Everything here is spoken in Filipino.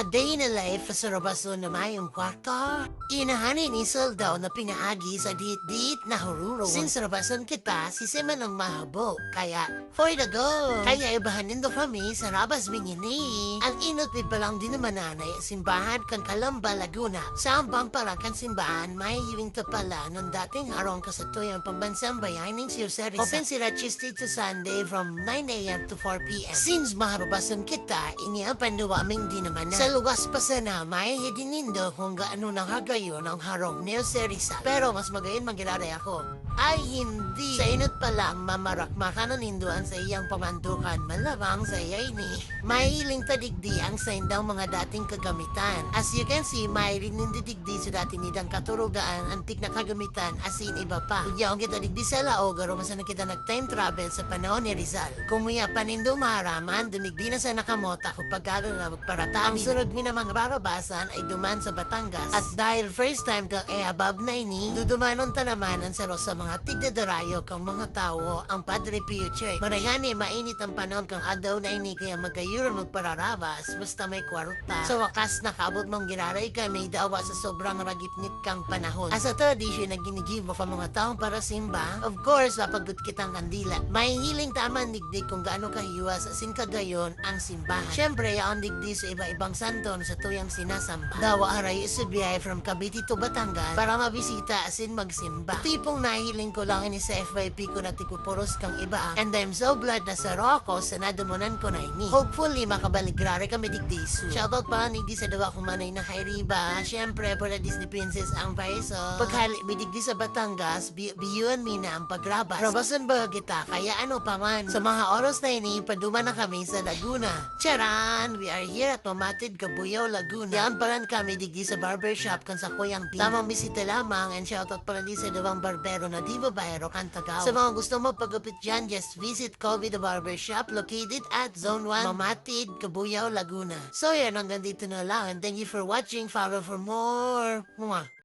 A day in a life sa Robason na mayong kwarto. Inahanin ni Soldaw na pinaagi sa dit-dit na hururo. Since Robason kita, si Seman ang mahabo. Kaya, for the go! Kaya ibahanin do kami sa Rabas Mingini. Ang inot ni palang din naman nanay, simbahan kan Calamba, Laguna. Sa ambang parang kan simbahan, may hiwing to pala nung dating harong kasatoy ang pambansang bayaning Sir Open sila Tuesday to Sunday from 9 a.m. to 4 p.m. Since mahababasan kita, iniapan aming di naman na. Sa luwas pa sana, may hidinindo kung gaano nang hagayon ang harong ni Serisa. Pero mas magayon magilaray ako. Ay hindi. Sa inot pa lang, mamarak-makanon hinduan sa iyang pamandukan. Malamang sa iyay ni. Mahiling tadigdi ang sa indang mga dating kagamitan. As you can see, mahiling nindidigdi sa dating nidang katurugaan, antik na kagamitan, asin iba pa. Kung kita digdi sa lao, garo masan na kita nag-time travel sa panahon ni Rizal. Kung muya panindo maharaman, dumigdi na sa nakamota kung pagkalo na magparata. Ang sunod mi namang rarabasan ay duman sa Batangas. At dahil first time ka above na ini, dudumanon tanamanan sa sa mga tigdadarayo kang mga tao ang Padre Pio Church. Marayani, mainit ang panahon kang adaw na ini kaya magkayuran magpararabas basta may kwarta. Sa wakas nakaabot mong giraray ka may dawa sa sobrang ragipnit kang panahon. As a tradition na ginigive of ang mga taong para simba, of course, papagot kitang kandila. May hiling taman digdig kung gaano kahiwas asin kagayon ang simbahan. Siyempre, ang digdi sa iba-ibang santon sa tuyang sinasamba. Dawa aray isubiyay from Cavite to Batangas para mabisita asin magsimba. Tipong nahiling ko lang ini sa FYP ko na tikupuros kang iba. And I'm so glad na sa Rocco sa nadumunan ko na ini. Hopefully, makabaligrare kami digdi soon. Shoutout pa digdi sa dawa kong manay na kay Riba. Siyempre, para Disney Princess ang paiso. Paghali, bidigdi sa Batangas, biyuan mi na ang pagrabas. Rabasan ba kita? Kaya ano pa man. Sa mga oras na ini, paduma na kami sa Laguna. Charan! We are here at Mamatid, Cabuyao, Laguna. Yan paran kami digdi sa barbershop kan sa Kuyang Team. Tamang bisita lamang and shoutout pala di sa dawang barbero na di babayero kan Tagaw. Sa mga gusto mo pagupit dyan, just visit Kobe the Barbershop located at Zone 1, Mamatid, Cabuyao, Laguna. So yan, hanggang dito na lang and thank you for watching. Follow for more. Mwah!